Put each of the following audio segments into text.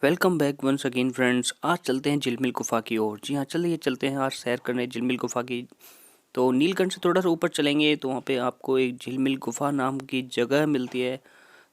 Welcome back once again friends. आज चलते हैं झिलमिल गुफा की ओर। जी हाँ, चलिए चलते हैं आज सैर करने झिलमिल गुफा की। तो नीलकंठ से थोड़ा सा ऊपर चलेंगे तो वहाँ पे आपको एक झिलमिल गुफा नाम की जगह मिलती है।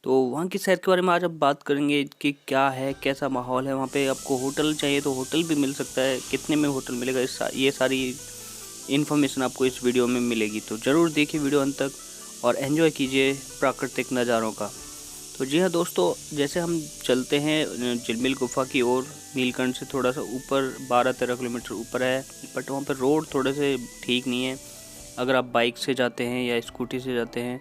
तो वहाँ की सैर के बारे में आज अब बात करेंगे कि क्या है, कैसा माहौल है वहाँ पे। आपको होटल चाहिए तो होटल भी मिल सकता है, कितने में होटल मिलेगा, ये सारी इन्फॉर्मेशन आपको इस वीडियो में मिलेगी। तो ज़रूर देखिए वीडियो अंत तक और एंजॉय कीजिए प्राकृतिक नज़ारों का। तो जी हाँ दोस्तों, जैसे हम चलते हैं झिलमिल गुफा की ओर, नीलकंठ से थोड़ा सा ऊपर 12-13 किलोमीटर ऊपर है, बट वहाँ पर रोड थोड़े से ठीक नहीं है। अगर आप बाइक से जाते हैं या स्कूटी से जाते हैं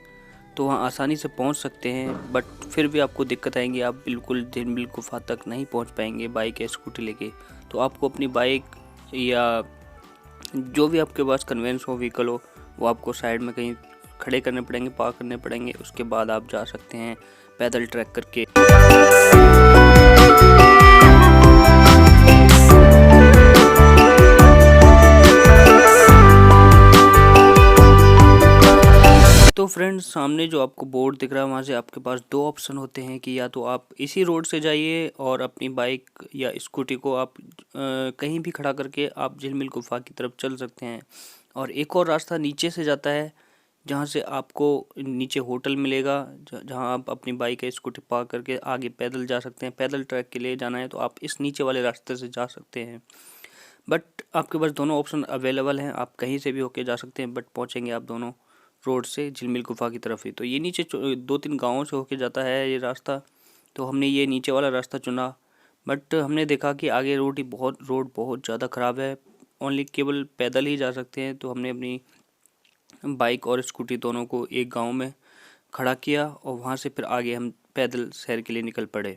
तो वहाँ आसानी से पहुँच सकते हैं, बट फिर भी आपको दिक्कत आएंगी। आप बिल्कुल झिलमिल गुफा तक नहीं पहुँच पाएंगे बाइक या स्कूटी लेके। तो आपको अपनी बाइक या जो भी आपके पास कन्वेंस हो, व्हीकल हो, वो आपको साइड में कहीं खड़े करने पड़ेंगे, पार्क करने पड़ेंगे। उसके बाद आप जा सकते हैं पैदल ट्रैक करके। तो फ्रेंड्स, सामने जो आपको बोर्ड दिख रहा है वहाँ से आपके पास दो ऑप्शन होते हैं कि या तो आप इसी रोड से जाइए और अपनी बाइक या स्कूटी को आप कहीं भी खड़ा करके आप झिलमिल गुफा की तरफ चल सकते हैं। और एक और रास्ता नीचे से जाता है जहाँ से आपको नीचे होटल मिलेगा, जहाँ आप अपनी बाइक या स्कूटी पार्क करके आगे पैदल जा सकते हैं। पैदल ट्रैक के लिए जाना है तो आप इस नीचे वाले रास्ते से जा सकते हैं। बट आपके पास दोनों ऑप्शन अवेलेबल हैं, आप कहीं से भी होके जा सकते हैं, बट पहुँचेंगे आप दोनों रोड से झिलमिल गुफा की तरफ ही। तो ये नीचे 2-3 गाँवों से होके जाता है ये रास्ता। तो हमने ये नीचे वाला रास्ता चुना, बट हमने देखा कि आगे रोड बहुत ज़्यादा ख़राब है, ओनली केवल पैदल ही जा सकते हैं। तो हमने अपनी बाइक और स्कूटी दोनों को एक गांव में खड़ा किया और वहां से फिर आगे हम पैदल सैर के लिए निकल पड़े।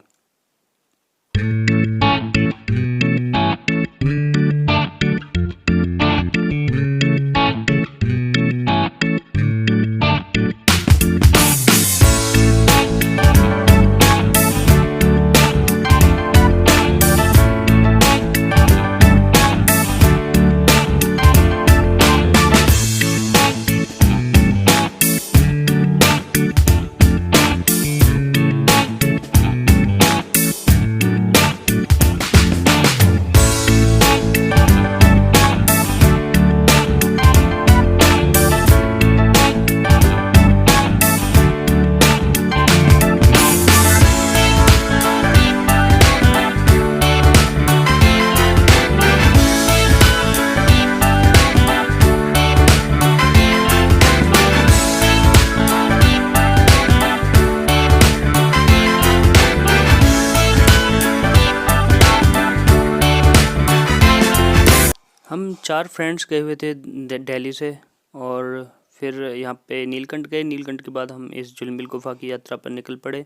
हम 4 फ्रेंड्स गए हुए थे दिल्ली से, और फिर यहाँ पे नीलकंठ गए। नीलकंठ के बाद हम इस झिलमिल गुफा की यात्रा पर निकल पड़े।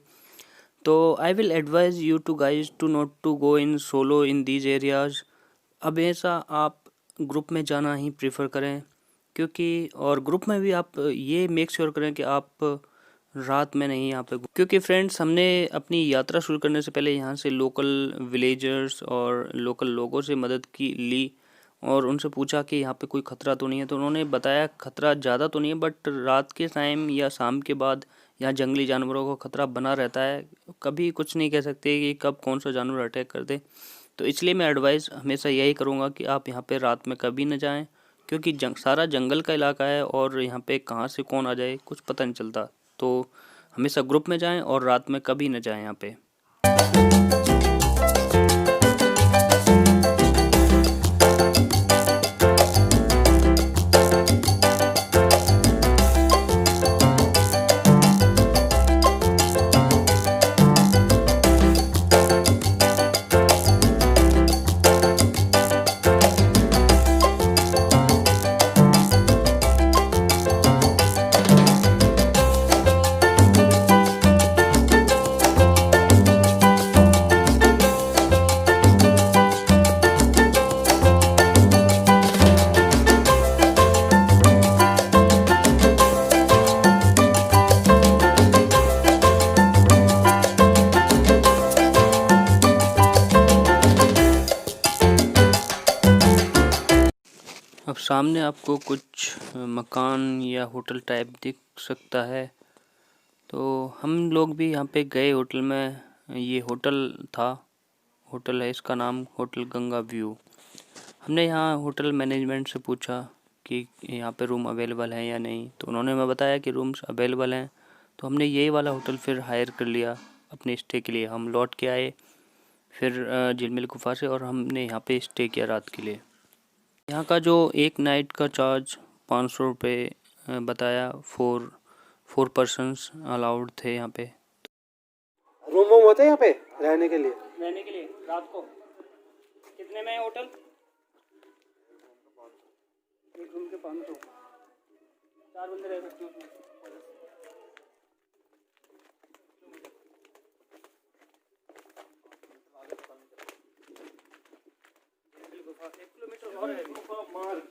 तो I will advise you to guys to not to go in solo in these areas. अब ऐसा आप ग्रुप में जाना ही प्रेफर करें, क्योंकि और ग्रुप में भी आप ये मेक श्योर करें कि आप रात में नहीं यहाँ पे, क्योंकि फ्रेंड्स हमने अपनी यात्रा शुरू करने से पहले यहाँ से लोकल विलेजर्स और लोकल लोगों से मदद की ली और उनसे पूछा कि यहाँ पे कोई ख़तरा तो नहीं है। तो उन्होंने बताया ख़तरा ज़्यादा तो नहीं है, बट रात के टाइम या शाम के बाद यहाँ जंगली जानवरों का ख़तरा बना रहता है। कभी कुछ नहीं कह सकते कि कब कौन सा जानवर अटैक कर दे। तो इसलिए मैं एडवाइस हमेशा यही करूँगा कि आप यहाँ पे रात में कभी न जाएं, क्योंकि सारा जंगल का इलाका है और यहाँ पे कहाँ से कौन आ जाए कुछ पता नहीं चलता। तो हमेशा ग्रुप में जाएं और रात में कभी न जाएं यहाँ पे। अब सामने आपको कुछ मकान या होटल टाइप दिख सकता है। तो हम लोग भी यहाँ पे गए होटल में, ये होटल था होटल है, इसका नाम होटल गंगा व्यू। हमने यहाँ होटल मैनेजमेंट से पूछा कि यहाँ पे रूम अवेलेबल है या नहीं, तो उन्होंने हमें बताया कि रूम्स अवेलेबल हैं। तो हमने ये वाला होटल फिर हायर कर लिया अपने स्टे के लिए। हम लौट के आए फिर झिलमिल गुफा से, और हमने यहाँ पे स्टे किया रात के लिए। यहाँ का जो एक नाइट का चार्ज 500 रुपये बताया, फोर पर्सन्स अलाउड थे यहाँ पे। रूम वूम होते हैं यहाँ पे रहने के लिए? रात को कितने में है होटल? एक रूम के 500, 4 बंदे रह सकते हैं उसमें। एक किलोमीटर और है मार।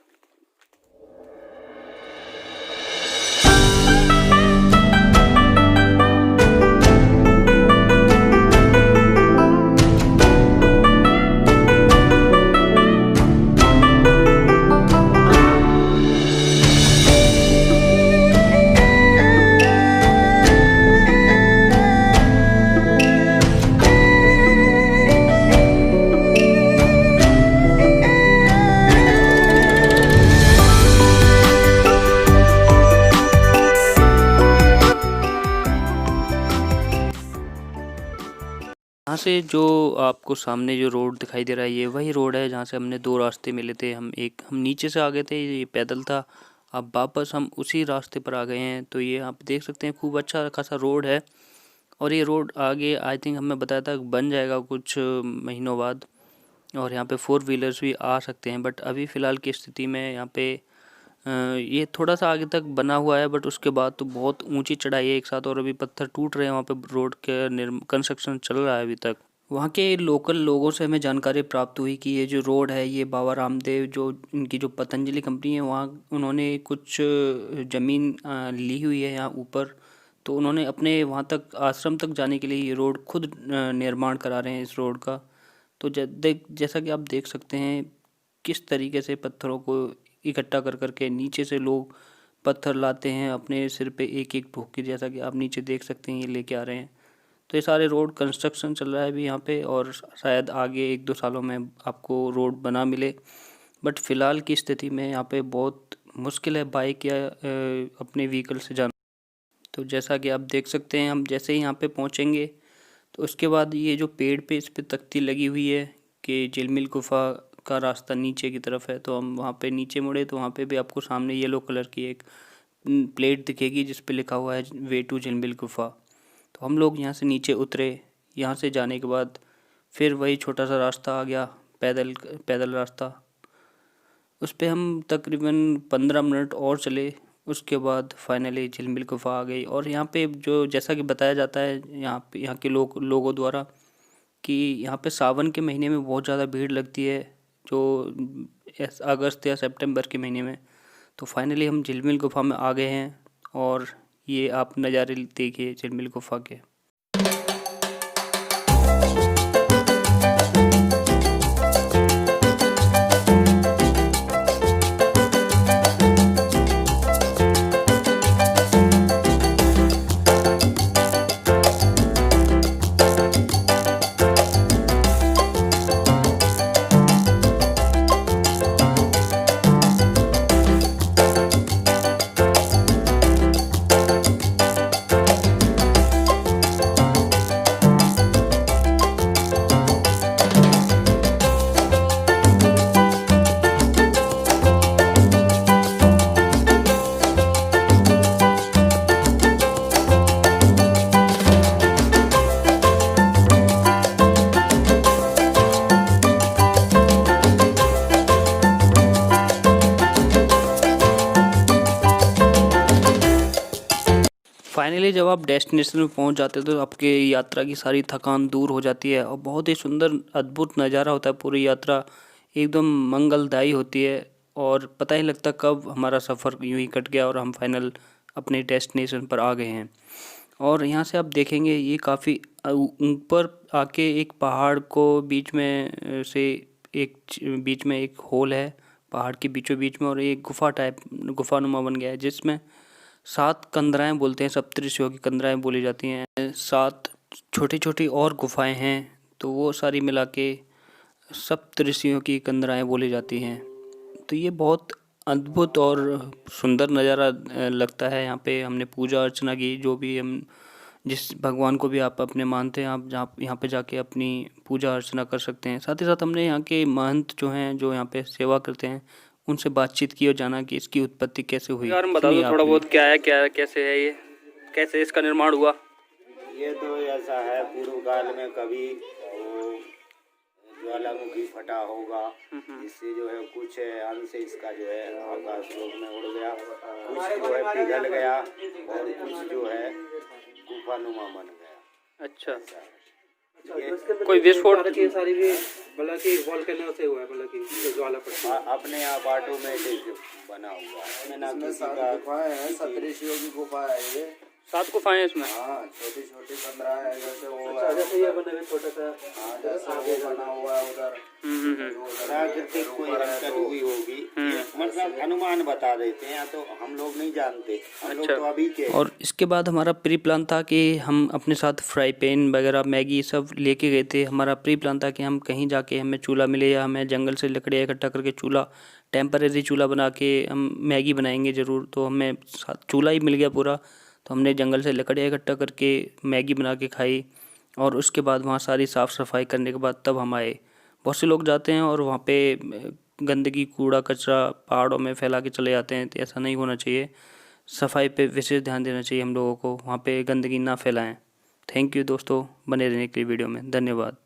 यहाँ से जो आपको सामने जो रोड दिखाई दे रहा है, ये वही रोड है जहाँ से हमने 2 रास्ते मिले थे। हम नीचे से आ गए थे, ये पैदल था। अब वापस हम उसी रास्ते पर आ गए हैं। तो ये आप देख सकते हैं खूब अच्छा खासा रोड है, और ये रोड आगे आई थिंक हमें बताया था बन जाएगा कुछ महीनों बाद, और यहाँ पे 4 व्हीलर्स भी आ सकते हैं। बट अभी फ़िलहाल की स्थिति में यहाँ पे ये थोड़ा सा आगे तक बना हुआ है, बट उसके बाद तो बहुत ऊंची चढ़ाई है एक साथ, और अभी पत्थर टूट रहे हैं वहाँ पे। रोड के कंस्ट्रक्शन चल रहा है अभी तक। वहाँ के लोकल लोगों से हमें जानकारी प्राप्त हुई कि ये जो रोड है, ये बाबा रामदेव जो इनकी जो पतंजलि कंपनी है, वहाँ उन्होंने कुछ ज़मीन ली हुई है यहाँ ऊपर। तो उन्होंने अपने वहाँ तक आश्रम तक जाने के लिए ये रोड खुद निर्माण करा रहे हैं इस रोड का। तो जैसा कि आप देख सकते हैं किस तरीके से पत्थरों को इकट्ठा कर करके नीचे से लोग पत्थर लाते हैं अपने सिर पे एक एक ठोक के, जैसा कि आप नीचे देख सकते हैं ये लेके आ रहे हैं। तो ये सारे रोड कंस्ट्रक्शन चल रहा है अभी यहाँ पे, और शायद आगे 1-2 सालों में आपको रोड बना मिले। बट फ़िलहाल की स्थिति में यहाँ पे बहुत मुश्किल है बाइक या अपने व्हीकल से जाना। तो जैसा कि आप देख सकते हैं, हम जैसे ही यहाँ पे पहुँचेंगे तो उसके बाद ये जो पेड़ पे इस पे तख्ती लगी हुई है कि झिलमिल गुफा का रास्ता नीचे की तरफ है। तो हम वहाँ पे नीचे मुड़े तो वहाँ पे भी आपको सामने येलो कलर की एक प्लेट दिखेगी जिस पे लिखा हुआ है वे टू झिलमिल गुफा। तो हम लोग यहाँ से नीचे उतरे। यहाँ से जाने के बाद फिर वही छोटा सा रास्ता आ गया, पैदल रास्ता। उस पर हम तकरीबन 15 मिनट और चले। उसके बाद फाइनली झिलमिल गुफा आ गई। और यहाँ पे जो जैसा कि बताया जाता है यहाँ के लोगों द्वारा कि यहाँ पे सावन के महीने में बहुत ज़्यादा भीड़ लगती है, जो अगस्त या सितंबर के महीने में। तो फाइनली हम झिलमिल गुफा में आ गए हैं, और ये आप नज़ारे देखिए झिलमिल गुफा के। फाइनली जब आप डेस्टिनेशन में पहुंच जाते हो तो आपके यात्रा की सारी थकान दूर हो जाती है, और बहुत ही सुंदर अद्भुत नज़ारा होता है। पूरी यात्रा एकदम मंगलदायी होती है, और पता ही लगता कब हमारा सफ़र यूं ही कट गया और हम फाइनल अपने डेस्टिनेशन पर आ गए हैं। और यहाँ से आप देखेंगे ये काफ़ी ऊपर आके एक पहाड़ को बीच में से बीच में एक होल है पहाड़ के बीचों बीच में, और एक गुफानुमा बन गया है जिसमें 7 कंदराएँ बोलते हैं, सप्तऋषियों की कंदराएँ बोली जाती हैं। 7 छोटी छोटी और गुफाएं हैं तो वो सारी मिला के सप्तऋषियों की कंदराएँ बोली जाती हैं। तो ये बहुत अद्भुत और सुंदर नज़ारा लगता है। यहाँ पे हमने पूजा अर्चना की, जो भी हम जिस भगवान को भी आप अपने मानते हैं, आप जहाँ यहाँ पे जाके अपनी पूजा अर्चना कर सकते हैं। साथ ही साथ हमने यहाँ के महंत जो हैं, जो यहाँ पे सेवा करते हैं, उनसे बातचीत की और जाना कि इसकी उत्पत्ति कैसे हुई। यार बता दो थोड़ा बहुत, क्या है, क्या कैसे है ये, कैसे इसका निर्माण हुआ? ये तो ऐसा है, पूर्व काल में कभी वो ज्वालामुखी फटा होगा, जिससे जो है कुछ अंश इसका जो है आकाश लोक में उड़ गया, कुछ जो है पिघल गया और कुछ जो है गुफानुमा बन गया। अच्छा, कोई कोई विस्फोट सारी भी मतलब कि वोल्केनो से हुआ है, मतलब कि ज्वाला पड़ती है। अपने आप ऑटोमेटिक बना हुआ है। ना किसी का गुफाएं हैं, सप्तऋषियों की गुफा है ये। 7 गुफाएं हैं इसमें। हाँ, छोटी छोटी 15 है, जैसे वो अच्छा, जैसे ये बने हुए छोटा सा। हाँ, जैसे वो बना हुआ है उधर। प्राकृतिक कोई हरकत हुई होगी, ये मतलब अनुमान बता देते हैं, तो हम लोग नहीं जानते, हम लोग तो अभी के। और इसके बाद हमारा प्री प्लान था कि हम अपने साथ फ्राई पैन वगैरह, मैगी सब लेके गए थे। हमारा प्री प्लान था कि हम कहीं जाके हमें चूल्हा मिले या हमें जंगल से लकड़ियाँ इकट्ठा करके चूल्हा, टेम्परेरी चूल्हा बना के हम मैगी बनाएंगे ज़रूर। तो हमें चूल्हा ही मिल गया पूरा, तो हमने जंगल से लकड़ियाँ इकट्ठा करके मैगी बना के खाई। और उसके बाद वहाँ सारी साफ़ सफाई करने के बाद तब हम आए। बहुत से लोग जाते हैं और वहाँ पे गंदगी, कूड़ा कचरा पहाड़ों में फैला के चले जाते हैं, तो ऐसा नहीं होना चाहिए। सफाई पे विशेष ध्यान देना चाहिए हम लोगों को, वहाँ पे गंदगी ना फैलाएं। थैंक यू दोस्तों, बने रहने के लिए वीडियो में। धन्यवाद।